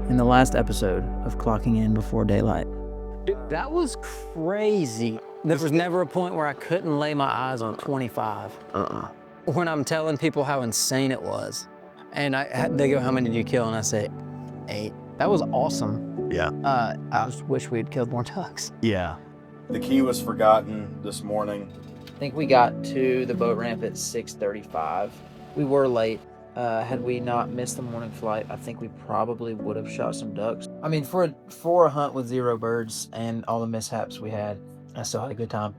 in the last episode of Clocking In Before Daylight. Dude, that was crazy. There was never a point where I couldn't lay my eyes on 25. When I'm telling people how insane it was, and they go, "How many did you kill?" And I say, 8. That was awesome. Yeah. I just wish we had killed more ducks. Yeah. The key was forgotten this morning. I think we got to the boat ramp at 6:35. We were late. Had we not missed the morning flight, I think we probably would have shot some ducks. I mean, for a hunt with 0 birds and all the mishaps we had, I still had a good time.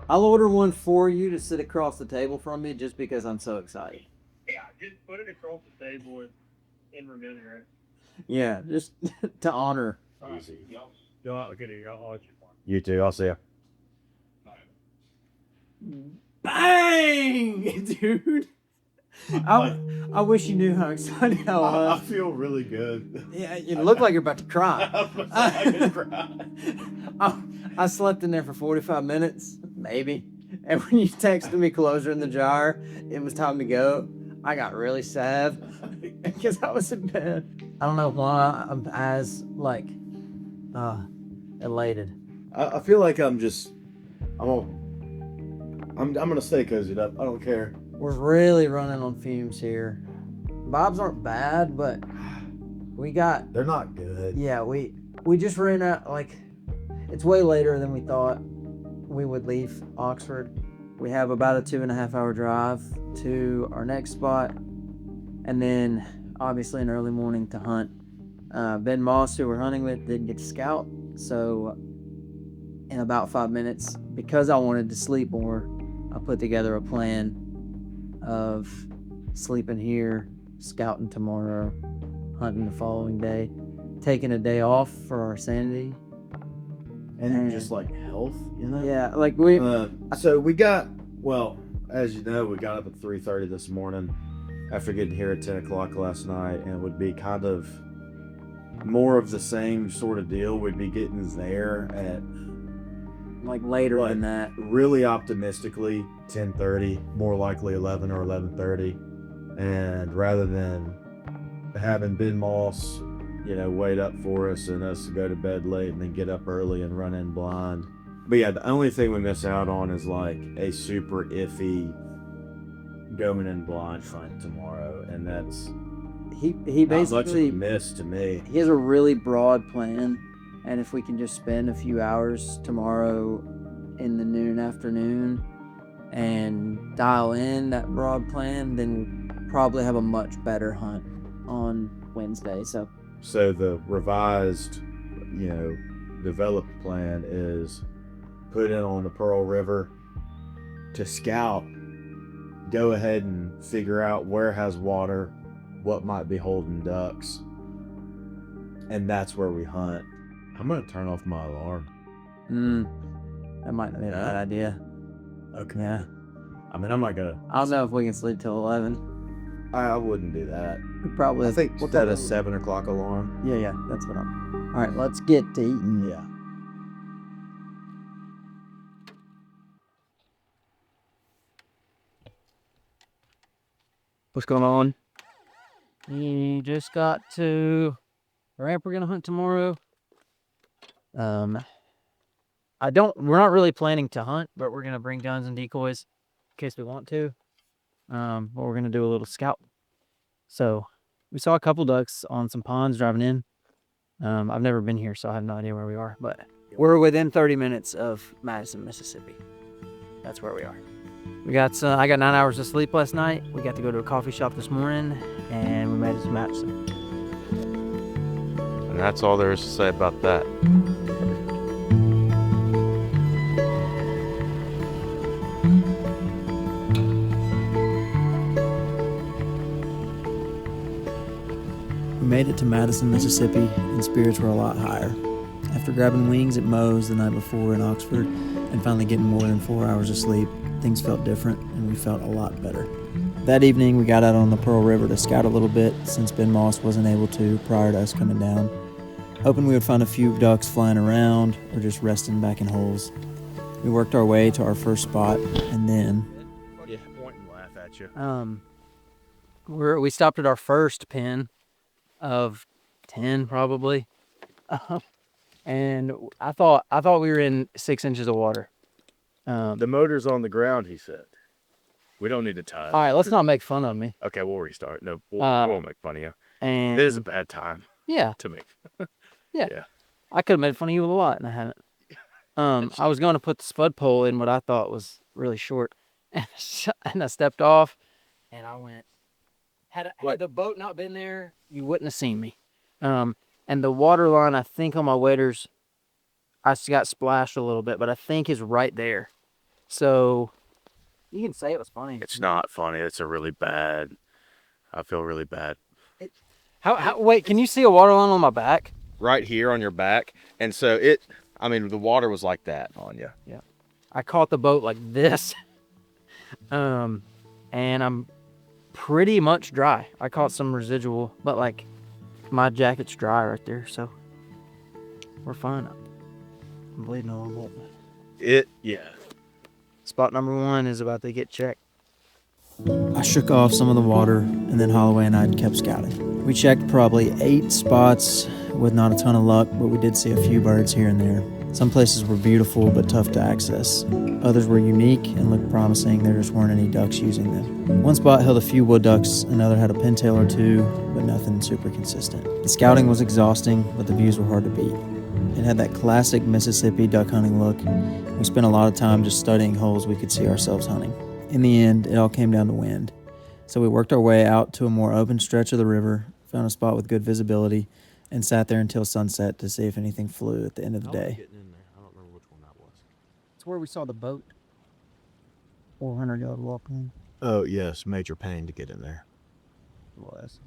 I'll order one for you to sit across the table from me just because I'm so excited. Yeah, just put it across the table in refrigerator. Yeah, just to honor. Easy. Y'all get it. Y'all watch it. You too. I'll see you. Bang! Dude. I wish you knew how excited I was. I feel really good. Yeah, you look like you're about to cry. I slept in there for 45 minutes, maybe. And when you texted me closure in the jar, it was time to go. I got really sad because I was in bed. I don't know why I'm as elated. I feel like I'm gonna stay cozied up. I don't care. We're really running on fumes here. Vibes aren't bad, but They're not good. yeah, we just ran out. It's way later than we thought we would leave Oxford. We have about a 2.5 hour drive to our next spot, and then obviously an early morning to hunt. Ben Moss, who we're hunting with, didn't get to scout, so in about 5 minutes, because I wanted to sleep more, I put together a plan of sleeping here, scouting tomorrow, hunting the following day, taking a day off for our sanity. And just health, you know? Yeah, So we got, as you know, we got up at 3:30 this morning after getting here at 10 o'clock last night, and it would be kind of more of the same sort of deal. We'd be getting there at later than that. really optimistically 10:30, more likely 11 or 11:30, and rather than having Ben Moss wait up for us and us to go to bed late and then get up early and run in blind. But yeah, the only thing we miss out on is a super iffy going in blind hunt tomorrow, and that's He not much of a basically miss to me. he has a really broad plan, and if we can just spend a few hours tomorrow in the noon afternoon and dial in that broad plan, then we'll probably have a much better hunt on Wednesday. So the revised, developed plan is put in on the Pearl River to scout, go ahead and figure out where has water, what might be holding ducks, and that's where we hunt. I'm gonna turn off my alarm. That might not be a bad idea. Okay. Yeah. I mean, I'm not gonna. I don't know if we can sleep till 11. I wouldn't do that. We probably I think set a 7 o'clock alarm. Yeah, that's what I'm. All right, let's get to eating. Yeah. What's going on? We just got to the ramp we're gonna hunt tomorrow. We're not really planning to hunt, but we're gonna bring guns and decoys in case we want to. But we're gonna do a little scout. So we saw a couple ducks on some ponds driving in. I've never been here, so I have no idea where we are, but we're within 30 minutes of Madison, Mississippi. That's where we are. I got 9 hours of sleep last night. We got to go to a coffee shop this morning, and we made it to Madison. And that's all there is to say about that. We made it to Madison, Mississippi, and spirits were a lot higher. After grabbing wings at Moe's the night before in Oxford and finally getting more than 4 hours of sleep, things felt different and we felt a lot better. That evening, we got out on the Pearl River to scout a little bit since Ben Moss wasn't able to prior to us coming down, hoping we would find a few ducks flying around or just resting back in holes. We worked our way to our first spot, and then Yeah, point and laugh at you. we stopped at our first pen of 10 probably. And I thought we were in 6 inches of water. The motor's on the ground, he said. We don't need to tie it. All right, let's not make fun of me. Okay, we'll restart. No, we Uh, won't make fun of you. And It is a bad time yeah, to make. yeah. I could have made fun of you a lot, and I haven't. I was going to put the spud pole in what I thought was really short, and I stepped off, and I went. Had the boat not been there, you wouldn't have seen me. And the water line, I think on my waders, I got splashed a little bit, but I think is right there. So you can say it was funny. It's not funny. It's a really bad. I feel really bad. How? Wait, can you see a water line on my back? Right here on your back, and so the water was like that on you. Yeah. I caught the boat like this. And I'm pretty much dry. I caught some residual, but like my jacket's dry right there, so we're fine. I'm bleeding a little bit. Yeah. Spot number 1 is about to get checked. I shook off some of the water, and then Holloway and I kept scouting. We checked probably 8 spots with not a ton of luck, but we did see a few birds here and there. Some places were beautiful but tough to access. Others were unique and looked promising. There just weren't any ducks using them. One spot held a few wood ducks, another had a pintail or 2, but nothing super consistent. The scouting was exhausting, but the views were hard to beat. It had that classic Mississippi duck hunting look. We spent a lot of time just studying holes we could see ourselves hunting. In the end, it all came down to wind. So we worked our way out to a more open stretch of the river, found a spot with good visibility, and sat there until sunset to see if anything flew at the end of the day. I don't remember which one that was. It's where we saw the boat. 400-yard walk in. Oh, yes, major pain to get in there. Was.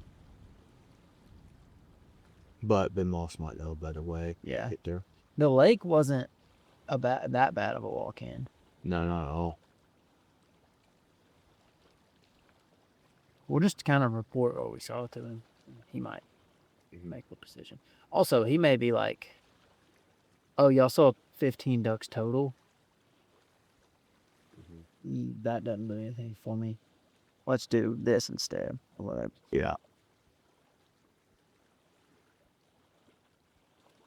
But Ben Moss might know a better way Yeah. to get there. The lake wasn't that bad of a walk in. No, not at all. We'll just kind of report what we saw to him. He might make the decision. Also, he may be like, oh, y'all saw 15 ducks total? That doesn't do anything for me. Let's do this instead. Yeah.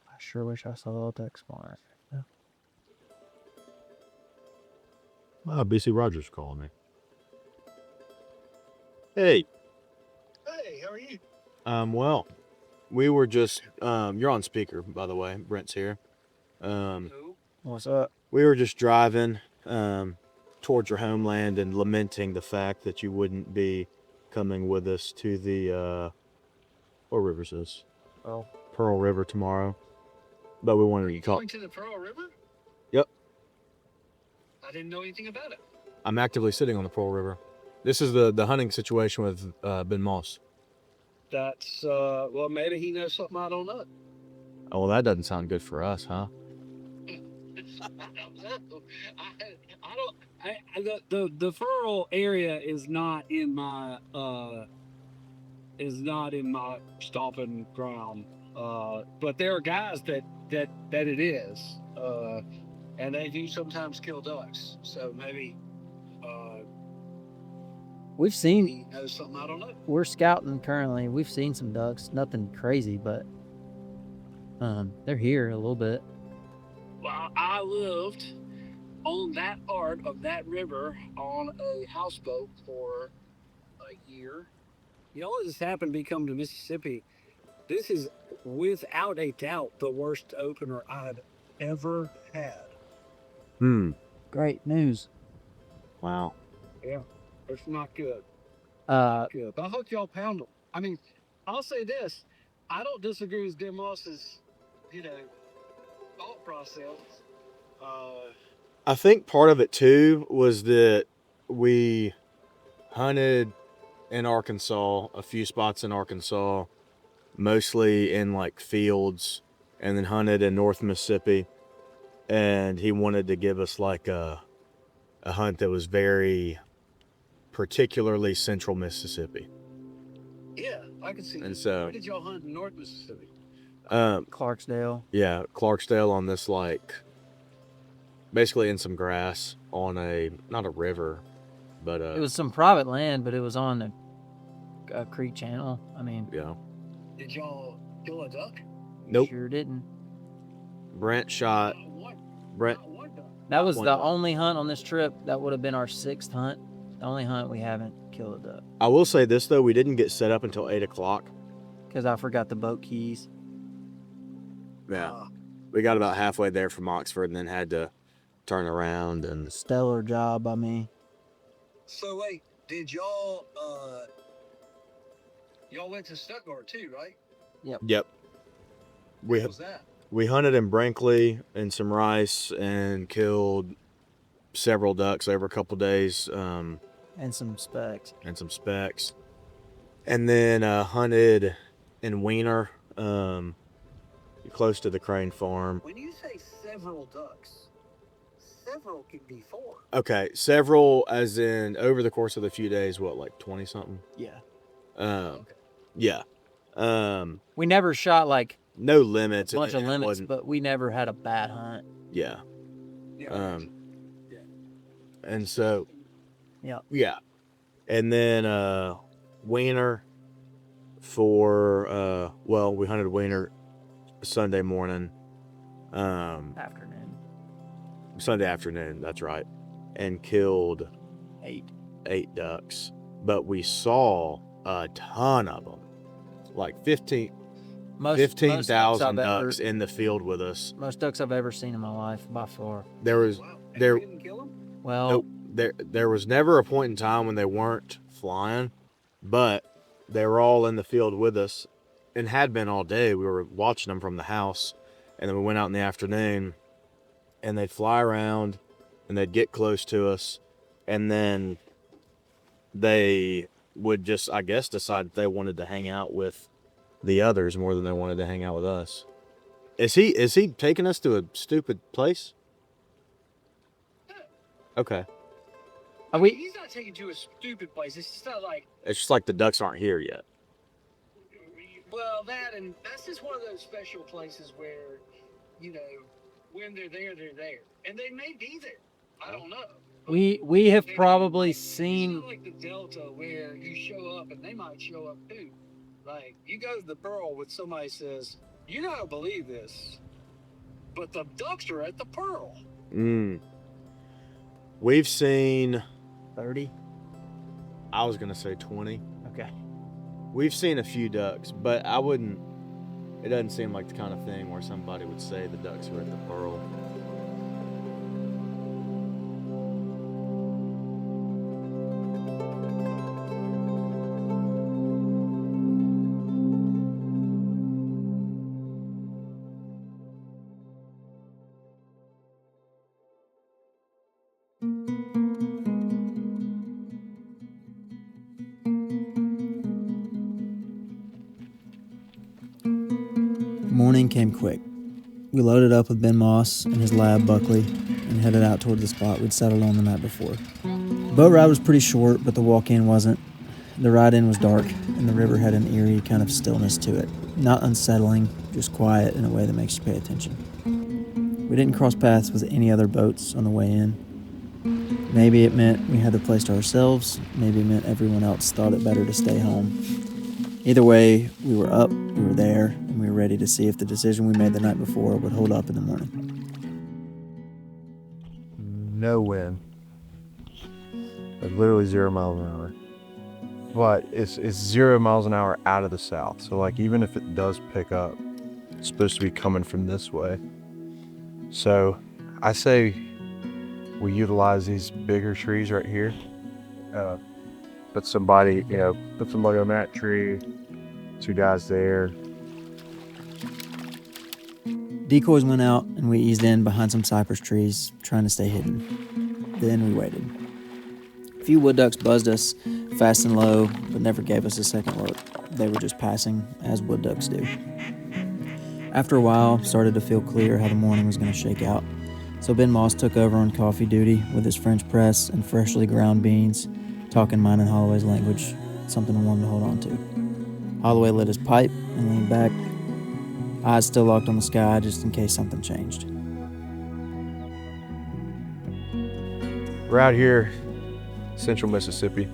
I sure wish I saw the duck spawner. BC Rogers calling me. Hey. Hey, how are you? Well, we were just, you're on speaker, by the way. Brent's here. What's up? We were just driving, towards your homeland and lamenting the fact that you wouldn't be coming with us to the, what river is this? Oh. Pearl River tomorrow. But we wanted to call. Going to the Pearl River? Yep. I didn't know anything about it. I'm actively sitting on the Pearl River. This is the hunting situation with Ben Moss. That's, well, maybe he knows something I don't know. Oh, well, that doesn't sound good for us, huh? The Furl area is not in my stomping ground. But there are guys that it is. And they do sometimes kill ducks. So maybe We've seen, he knows something I don't know. we're scouting currently. We've seen some ducks. Nothing crazy, but they're here a little bit. Well, I lived on that part of that river on a houseboat for a year. You know what has happened to me coming to Mississippi? This is without a doubt the worst opener I've ever had. Great news. Wow. Yeah, it's not good. Good. But I hope y'all pound them. I mean, I'll say this. I don't disagree with Ben Moss's, thought process. I think part of it too was that we hunted in Arkansas, a few spots in Arkansas, mostly in like fields, and then hunted in North Mississippi. And he wanted to give us like a hunt that was very particularly central Mississippi. Yeah, I can see And that. so- Where did y'all hunt in North Mississippi? Clarksdale. Yeah, Clarksdale on this like basically in some grass on not a river, but It was some private land, but it was on creek channel. I mean, Yeah. Did y'all kill a duck? Nope. sure didn't. Brent shot. Not one. Brent. Not one duck. That was one the duck. only hunt on this trip. That would have been our 6th hunt. The only hunt we haven't killed a duck I will say this though, we didn't get set up until 8 o'clock. because I forgot the boat keys. Yeah. We got about halfway there from Oxford and then had to turn around and Stellar job by me. So wait, did y'all y'all went to Stuttgart too, right? yep. We What was that? we hunted in Brinkley and some rice and killed several ducks over a couple days, And some specs. and some specks. And then hunted in Wiener, close to the Crane farm. When you say several ducks, several could be 4. Okay, several as in over the course of the few days, what, like 20 something? Yeah. Okay. Yeah. We never shot like No limits. a bunch of It limits, wasn't- but we never had a bad hunt. yeah. Yeah. And so, Yeah. yeah. And then Wiener for well, we hunted Wiener Sunday morning. Afternoon. Sunday afternoon, that's right. And killed 8. 8 ducks. But we saw a ton of them. Like 15,000 ducks in the field with us. Most ducks I've ever seen in my life, by far. There was Wow. And there you didn't kill them? Well, Nope. There was never a point in time when they weren't flying, but they were all in the field with us and had been all day. We were watching them from the house, and then we went out in the afternoon, and they'd fly around, and they'd get close to us, and then they would just, I guess, decide that they wanted to hang out with the others more than they wanted to hang out with us. Is he taking us to a stupid place? Okay. He's not taking you to a stupid place. It's just not like, It's just like the ducks aren't here yet. well, that's just one of those special places where, you know, when they're there, they're there. And they may be there. I don't know. we have Maybe, probably like, seen. It's not like the Delta where you show up and they might show up too. Like, you go to the Pearl when somebody says, you don't believe this, but the ducks are at the Pearl. We've seen, 30. I was gonna say 20. Okay. We've seen a few ducks, but it doesn't seem like the kind of thing where somebody would say the ducks are at the Pearl. Morning came quick. We loaded up with Ben Moss and his lab, Buckley, and headed out toward the spot we'd settled on the night before. The boat ride was pretty short, but the walk-in wasn't. The ride-in was dark, and the river had an eerie kind of stillness to it. Not unsettling, just quiet in a way that makes you pay attention. We didn't cross paths with any other boats on the way in. Maybe it meant we had the place to ourselves. Maybe it meant everyone else thought it better to stay home. Either way, we were up, we were there, and we were ready to see if the decision we made the night before would hold up in the morning. No wind. Literally 0 miles an hour. But it's 0 miles an hour out of the south. So like even if it does pick up, it's supposed to be coming from this way. So I say we utilize these bigger trees right here. Put somebody on that tree, 2 guys there. Decoys went out, and we eased in behind some cypress trees, trying to stay hidden. Then we waited. A few wood ducks buzzed us fast and low, but never gave us a second look. They were just passing, as wood ducks do. After a while, started to feel clear how the morning was going to shake out. So Ben Moss took over on coffee duty with his French press and freshly ground beans, talking mine and Holloway's language, something warm to hold on to. Holloway lit his pipe and leaned back, eyes still locked on the sky just in case something changed. We're out here, central Mississippi.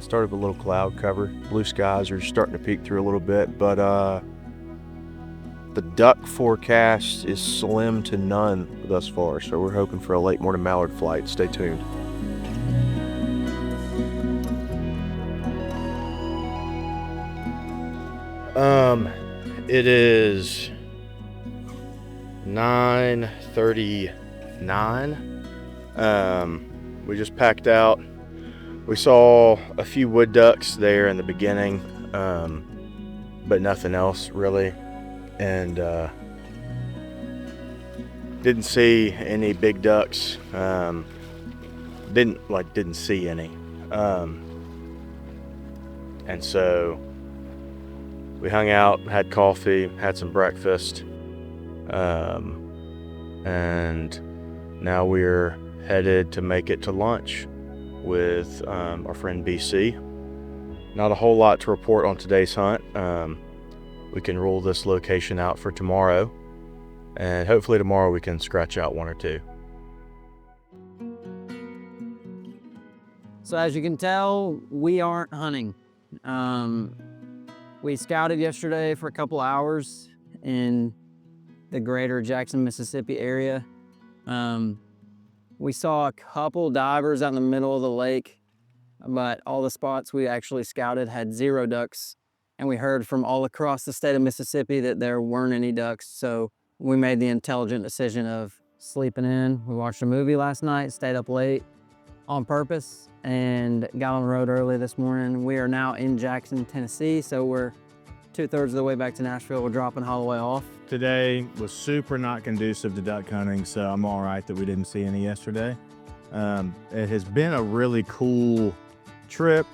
Started with a little cloud cover. Blue skies are starting to peek through a little bit, but the duck forecast is slim to none thus far, so we're hoping for a late morning mallard flight. Stay tuned. It is 9:39. We just packed out. We saw a few wood ducks there in the beginning, but nothing else really, and didn't see any big ducks. Didn't see any, and so we hung out, had coffee, had some breakfast, and now we're headed to make it to lunch with our friend BC. Not a whole lot to report on today's hunt. We can rule this location out for tomorrow, and hopefully tomorrow we can scratch out one or two. So as you can tell, we aren't hunting. We scouted yesterday for a couple hours in the greater Jackson, Mississippi area. We saw a couple divers out in the middle of the lake, but all the spots we actually scouted had 0 ducks. And we heard from all across the state of Mississippi that there weren't any ducks. So we made the intelligent decision of sleeping in. We watched a movie last night, stayed up late on purpose, and got on the road early this morning. We are now in Jackson, Tennessee, so we're 2/3 of the way back to Nashville. We're dropping Holloway off. Today was super not conducive to duck hunting, so I'm all right that we didn't see any yesterday. It has been a really cool trip,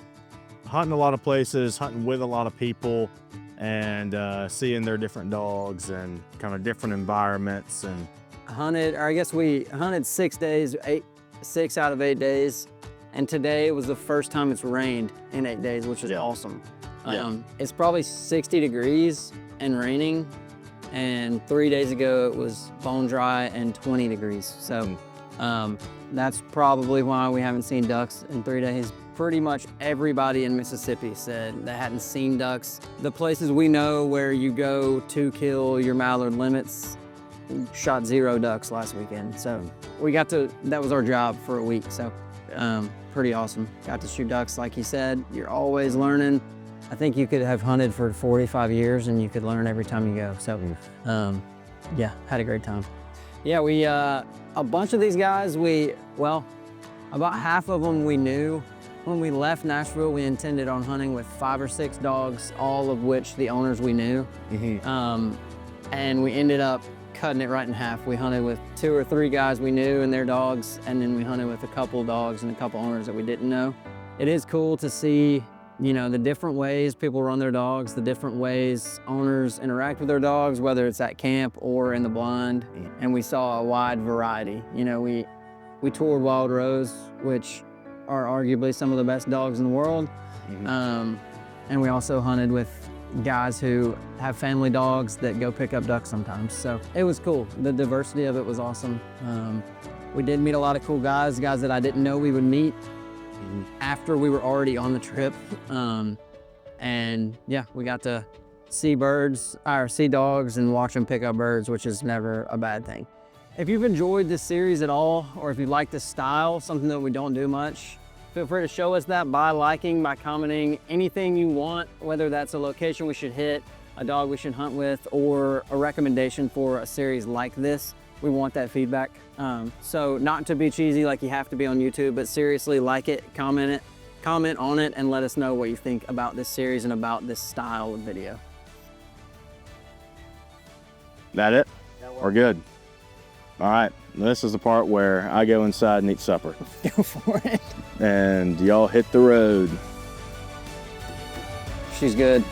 hunting a lot of places, hunting with a lot of people, and seeing their different dogs and kind of different environments. And we hunted 6 days, 6 out of 8 days. And today was the first time it's rained in 8 days, which is awesome. It's probably 60 degrees and raining. And 3 days ago it was bone dry and 20 degrees. So that's probably why we haven't seen ducks in 3 days. Pretty much everybody in Mississippi said they hadn't seen ducks. The places we know where you go to kill your mallard limits, shot 0 ducks last weekend. So that was our job for a week. So pretty awesome. Got to shoot ducks, like you said. You're always learning. I think you could have hunted for 45 years and you could learn every time you go. So yeah, had a great time. Yeah, a bunch of these guys, about half of them we knew. When we left Nashville, we intended on hunting with 5 or 6 dogs, all of which the owners we knew. And we ended up cutting it right in half. We hunted with 2 or 3 guys we knew and their dogs, and then we hunted with a couple dogs and a couple owners that we didn't know. It is cool to see, the different ways people run their dogs, the different ways owners interact with their dogs, whether it's at camp or in the blind. And we saw a wide variety. We toured Wild Rose, which are arguably some of the best dogs in the world. And we also hunted with guys who have family dogs that go pick up ducks sometimes. So it was cool. The diversity of it was awesome. We did meet a lot of cool guys that I didn't know we would meet after we were already on the trip. And yeah, we got to see dogs and watch them pick up birds, which is never a bad thing. If you've enjoyed this series at all, or if you like this style, something that we don't do much, feel free to show us that by liking, by commenting, anything you want, whether that's a location we should hit, a dog we should hunt with, or a recommendation for a series like this. We want that feedback. So not to be cheesy like you have to be on YouTube, but seriously, like it, comment on it, and let us know what you think about this series and about this style of video. That it? We're good. All right, this is the part where I go inside and eat supper. Go for it. And y'all hit the road. She's good.